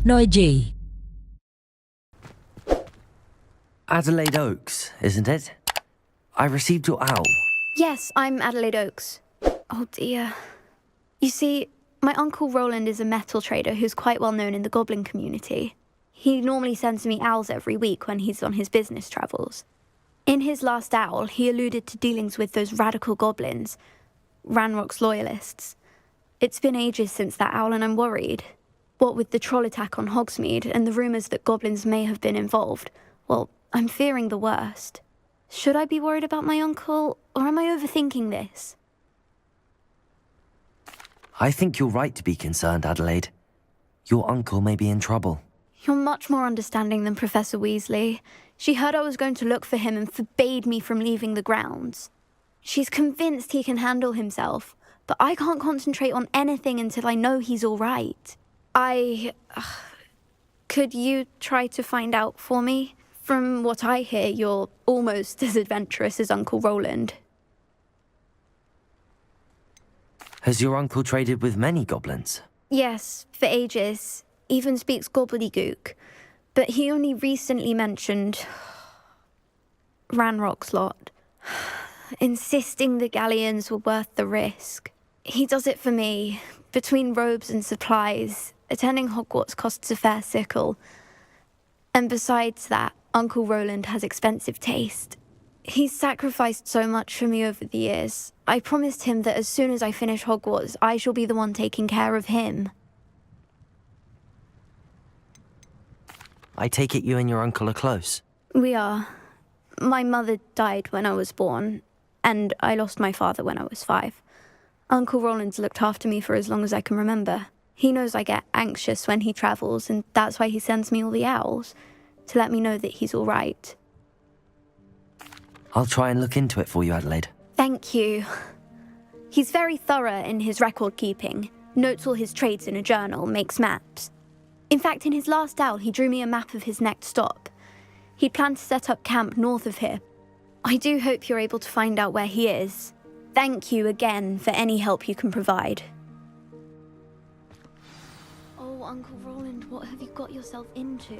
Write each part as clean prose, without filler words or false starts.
NoeG. Adelaide Oaks, isn't it? I received your owl. Yes, I'm Adelaide Oaks. Oh dear. You see, my uncle Rowland is a metal trader who's quite well known in the goblin community. He normally sends me owls every week when he's on his business travels. In his last owl, he alluded to dealings with those radical goblins, Ranrok's loyalists. It's been ages since that owl and I'm worried. What with the troll attack on Hogsmeade and the rumours that goblins may have been involved, well, I'm fearing the worst. Should I be worried about my uncle, or am I overthinking this? I think you're right to be concerned, Adelaide. Your uncle may be in trouble. You're much more understanding than Professor Weasley. She heard I was going to look for him and forbade me from leaving the grounds. She's convinced he can handle himself, but I can't concentrate on anything until I know he's all right. Could you try to find out for me? From what I hear, you're almost as adventurous as Uncle Rowland. Has your uncle traded with many goblins? Yes, for ages. Even speaks gobbledygook. But he only recently mentioned Ranrok's lot, insisting the galleons were worth the risk. He does it for me. Between robes and supplies, attending Hogwarts costs a fair sickle. And besides that, Uncle Rowland has expensive taste. He's sacrificed so much for me over the years. I promised him that as soon as I finish Hogwarts, I shall be the one taking care of him. I take it you and your uncle are close. We are. My mother died when I was born, and I lost my father when I was 5. Uncle Rowland's looked after me for as long as I can remember. He knows I get anxious when he travels, and that's why he sends me all the owls, to let me know that he's all right. I'll try and look into it for you, Adelaide. Thank you. He's very thorough in his record keeping, notes all his trades in a journal, makes maps. In fact, in his last owl, he drew me a map of his next stop. He'd planned to set up camp north of here. I do hope you're able to find out where he is. Thank you again for any help you can provide. Oh, Uncle Rowland, what have you got yourself into?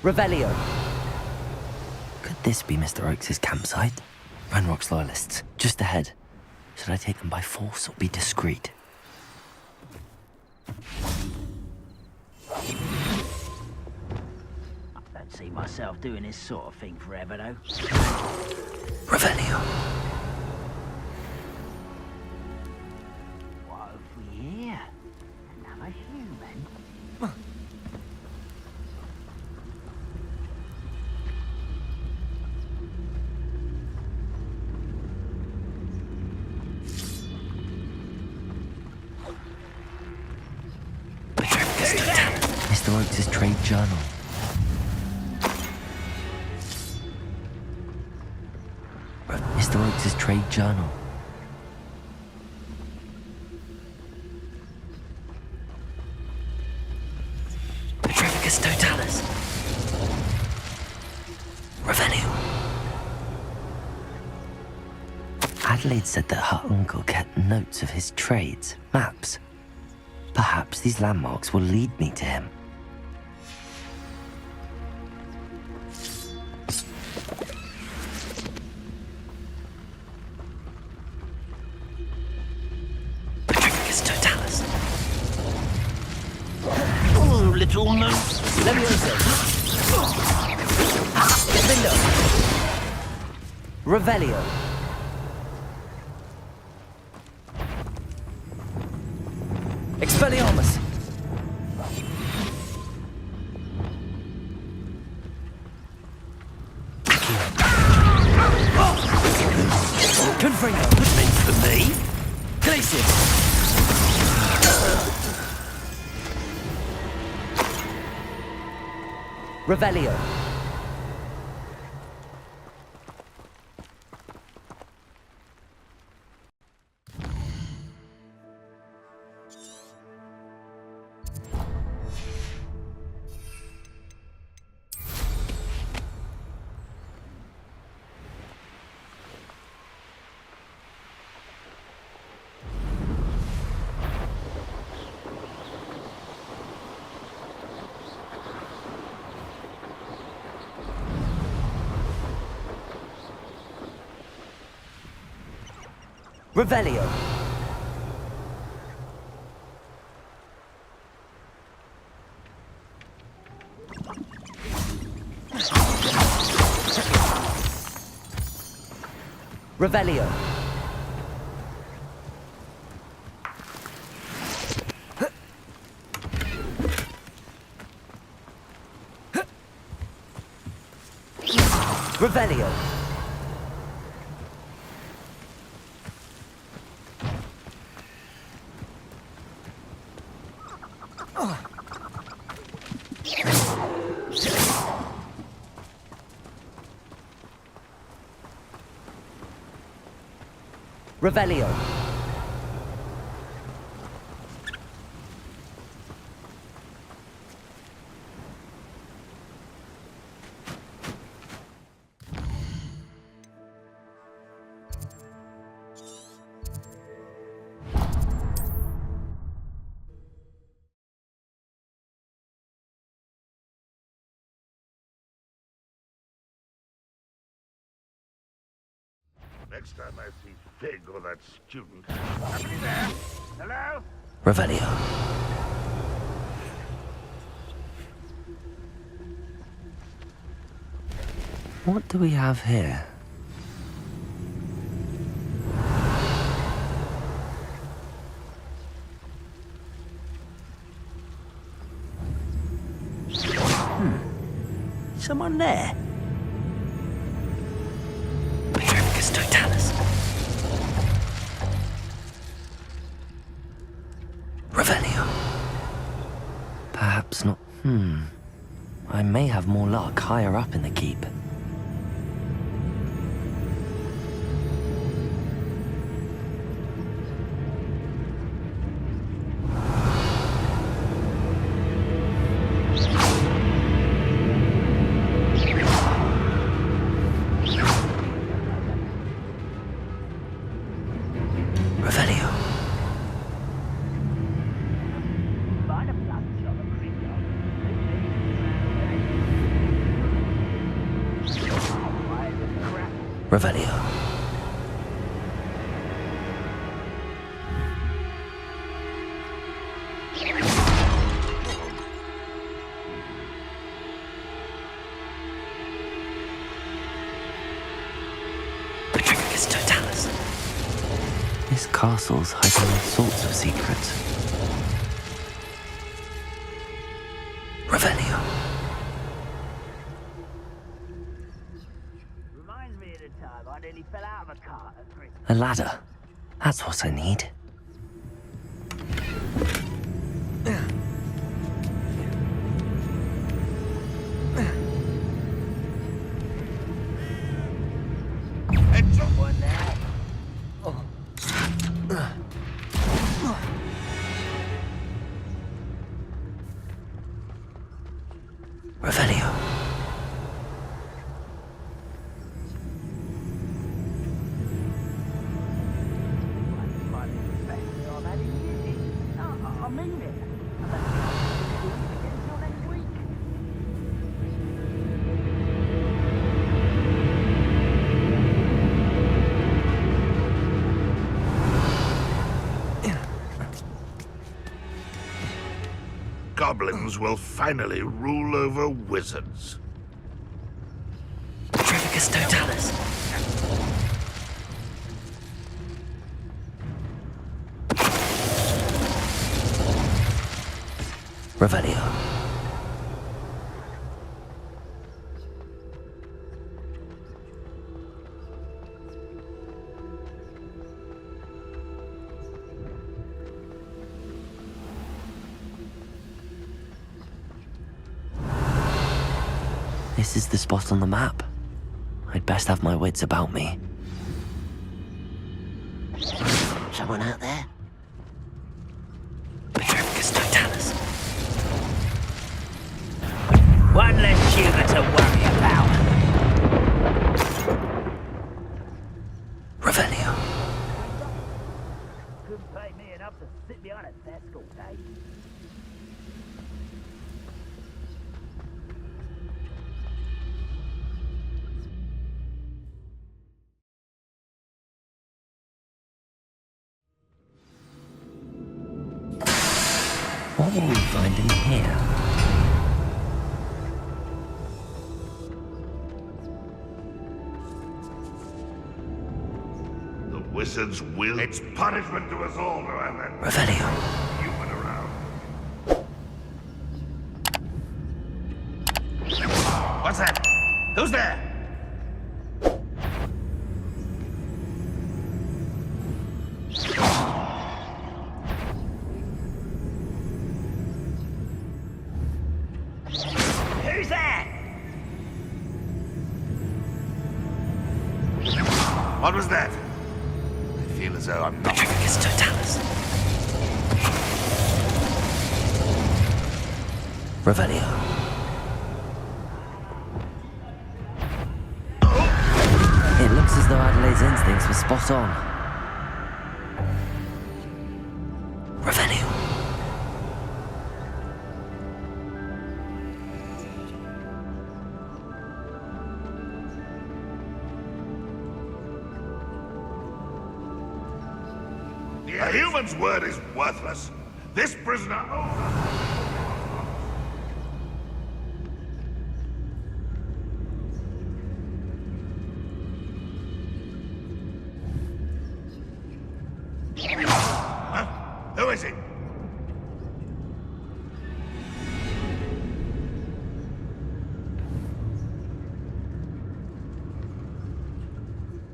Revelio. Could this be Mr. Oakes' campsite? Ranrok's loyalists, just ahead. Should I take them by force or be discreet? I don't see myself doing this sort of thing forever, though. Revelio. What have we here? Another human? Mr. Oakes' trade journal. Mr. Oakes' trade journal. Petrificus totalis. Revenue. Adelaide said that her uncle kept notes of his trades, maps. Perhaps these landmarks will lead me to him. Petrificus totalis. Oh, little moose. Leviosa. Gryffindor. Revelio. Expelliarmus. Stasis! Revelio. Revelio. Revelio. Revelio. Revelio. Next time I see Fig or that student. Somebody there? Hello? Revelio. What do we have here? Someone there? Petrificus totalis. Revelio. Perhaps not. I may have more luck higher up in the keep. Revelio. Find a blood shot of Gryffindor. Revelio. Petrificus totalis. This castle's hiding all sorts of secrets. Revelio. Reminds me of the time I nearly fell out of a cart at Christmas. A ladder. That's what I need. One there. Revelio. I mean it. Until next week. Goblins will finally rule over wizards. Petrificus totalis. Revelio. This is the spot on the map. I'd best have my wits about me. Someone out there? Petrificus totalis. One less tuber to worry about. Revelio. Couldn't pay me enough to sit behind a desk all day. What will we find in here? The wizard's will. It's punishment to us all, Rowland. Revelio. Human around. What's that? Who's there? Who's that? What was that? I feel as though I'm not. Petrificus totalis. Revelio. It looks as though Adelaide's instincts were spot on. Revelio. A human's word is worthless. This prisoner. Huh? Who is it?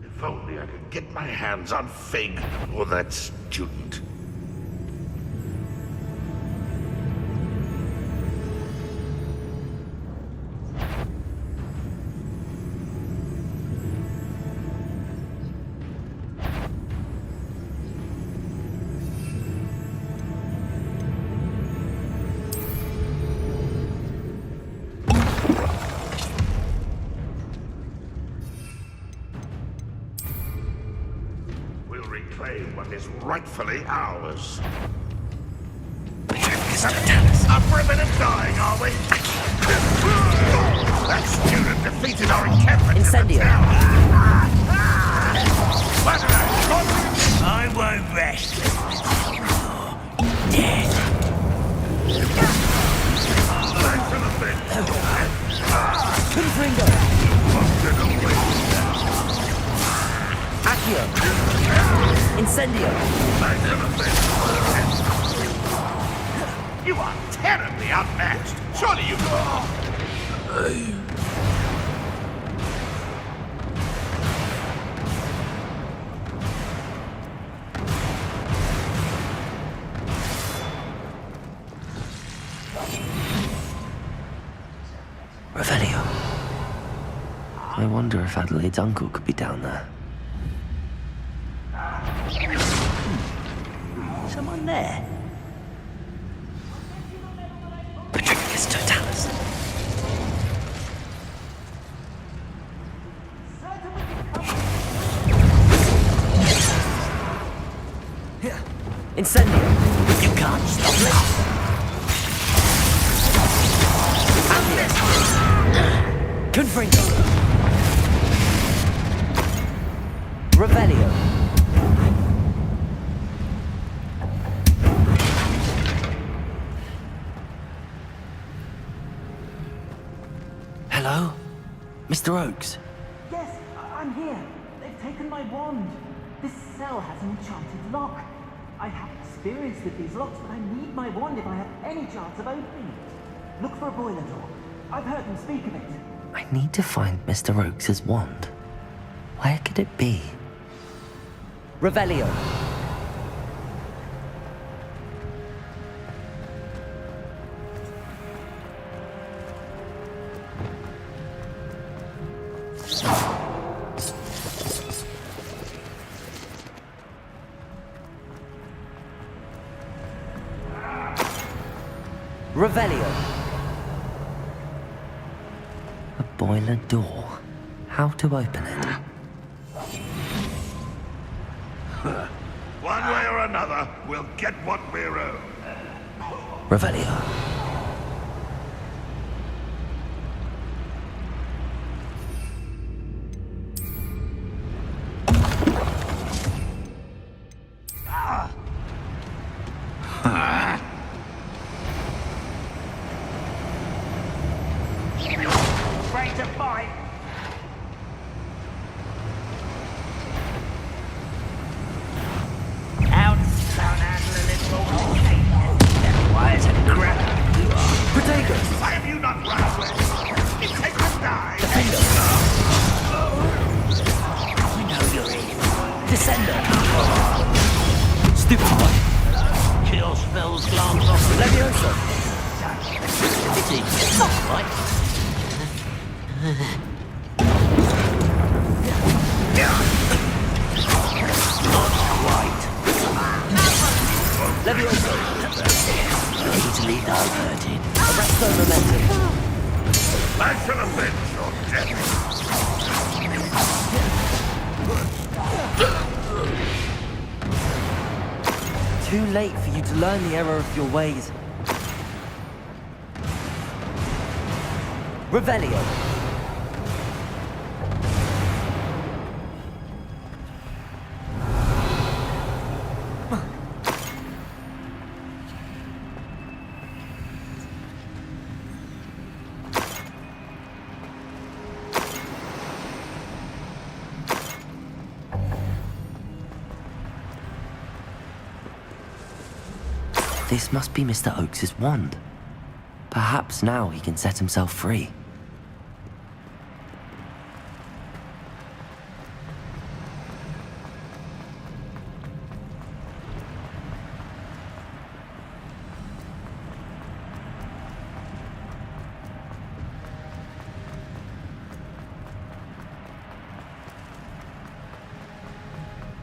If only I could get my hands on Fig or that student. Reclaim what is rightfully ours. Petrificus totalis. Up for a bit of dying, are we? That student defeated our encampment. Incendio. I won't rest. Dead. Back to the pit. Confringo. Accio. Incendio. Back to the pit. You are terribly outmatched. Surely you. Revelio. I wonder if Adelaide's uncle could be down there. Someone there? Petrificus totalis. Incendio. You can't stop me. Confringo. Revelio. Hello? Mr. Oakes? Yes, I'm here. They've taken my wand. This cell has an enchanted lock. I have experience with these locks, but I need my wand if I have any chance of opening it. Look for a boiler door. I've heard them speak of it. I need to find Mr. Oakes' wand. Where could it be? Revelio. Revelio. A boiler door. How to open it? One way or another, we'll get what we're owed. Revelio. Ready to fight? Ounce don't handle a little more. Wise and crap. Protagus! Why have you not run away? It takes a die. We know you're in. Descender! Stupefy! Kill spells glance off the Leviosa! pity. It's not right. Leviosa! Easily diverted. Arresto momentum. I shall avenge your death. Too late for you to learn the error of your ways. Revelio. This must be Mr. Oakes's wand. Perhaps now he can set himself free.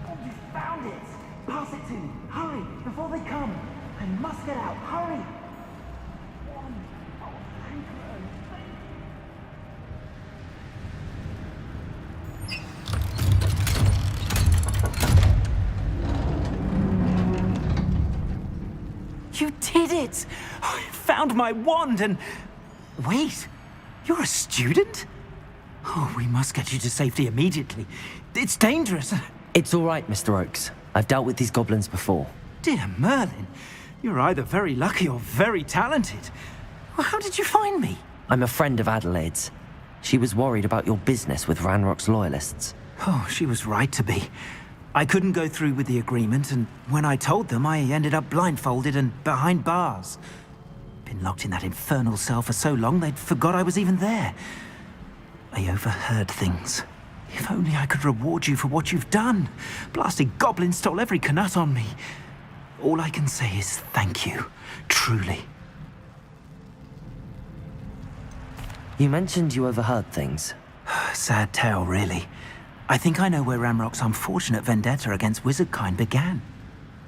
Oh, you found it! Pass it to me! Hurry, before they come! I must get out! Hurry! One. Oh, thank you. Thank you. You did it! I found my wand and... Wait, you're a student? Oh, we must get you to safety immediately. It's dangerous. It's all right, Mr. Oakes. I've dealt with these goblins before. Dear Merlin, you're either very lucky or very talented. Well, how did you find me? I'm a friend of Adelaide's. She was worried about your business with Ranrok's loyalists. Oh, she was right to be. I couldn't go through with the agreement, and when I told them, I ended up blindfolded and behind bars. Been locked in that infernal cell for so long, they'd forgot I was even there. I overheard things. If only I could reward you for what you've done. Blasted goblin stole every canut on me. All I can say is thank you, truly. You mentioned you overheard things. Sad tale, really. I think I know where Ranrok's unfortunate vendetta against wizardkind began.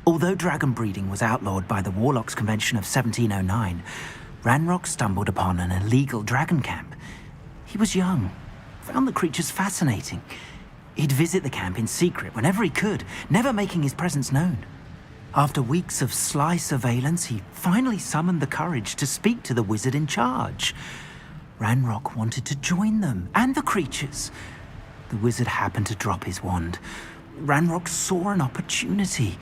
Although dragon breeding was outlawed by the Warlocks Convention of 1709, Ranrok stumbled upon an illegal dragon camp. He was young, found the creatures fascinating. He'd visit the camp in secret whenever he could, never making his presence known. After weeks of sly surveillance, he finally summoned the courage to speak to the wizard in charge. Ranrok wanted to join them, and the creatures. The wizard happened to drop his wand. Ranrok saw an opportunity.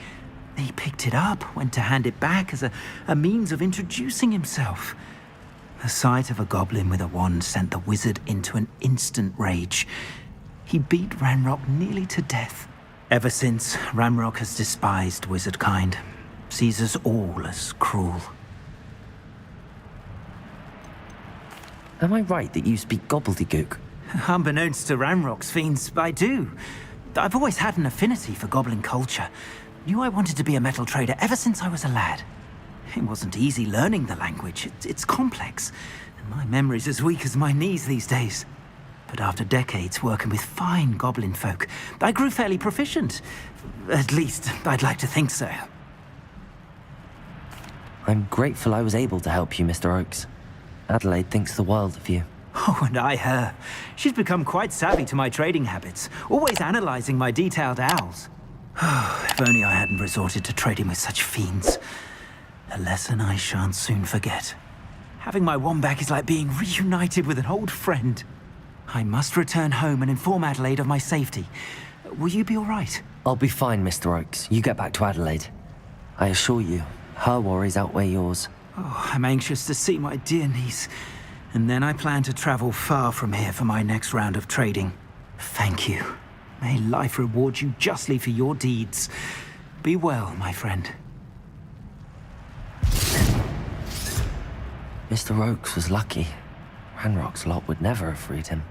He picked it up, went to hand it back as a means of introducing himself. The sight of a goblin with a wand sent the wizard into an instant rage. He beat Ranrok nearly to death. Ever since, Ranrok has despised wizardkind, sees us all as cruel. Am I right that you speak gobbledygook? Unbeknownst to Ranrok's fiends, I do. I've always had an affinity for goblin culture. Knew I wanted to be a metal trader ever since I was a lad. It wasn't easy learning the language. It's complex, and my memory's as weak as my knees these days. But after decades working with fine goblin folk, I grew fairly proficient. At least, I'd like to think so. I'm grateful I was able to help you, Mr. Oakes. Adelaide thinks the world of you. Oh, and I her. She's become quite savvy to my trading habits, always analyzing my detailed owls. If only I hadn't resorted to trading with such fiends. A lesson I shan't soon forget. Having my wand back is like being reunited with an old friend. I must return home and inform Adelaide of my safety. Will you be all right? I'll be fine, Mr. Oakes. You get back to Adelaide. I assure you, her worries outweigh yours. Oh, I'm anxious to see my dear niece. And then I plan to travel far from here for my next round of trading. Thank you. May life reward you justly for your deeds. Be well, my friend. Mr. Oakes was lucky. Ranrock's lot would never have freed him.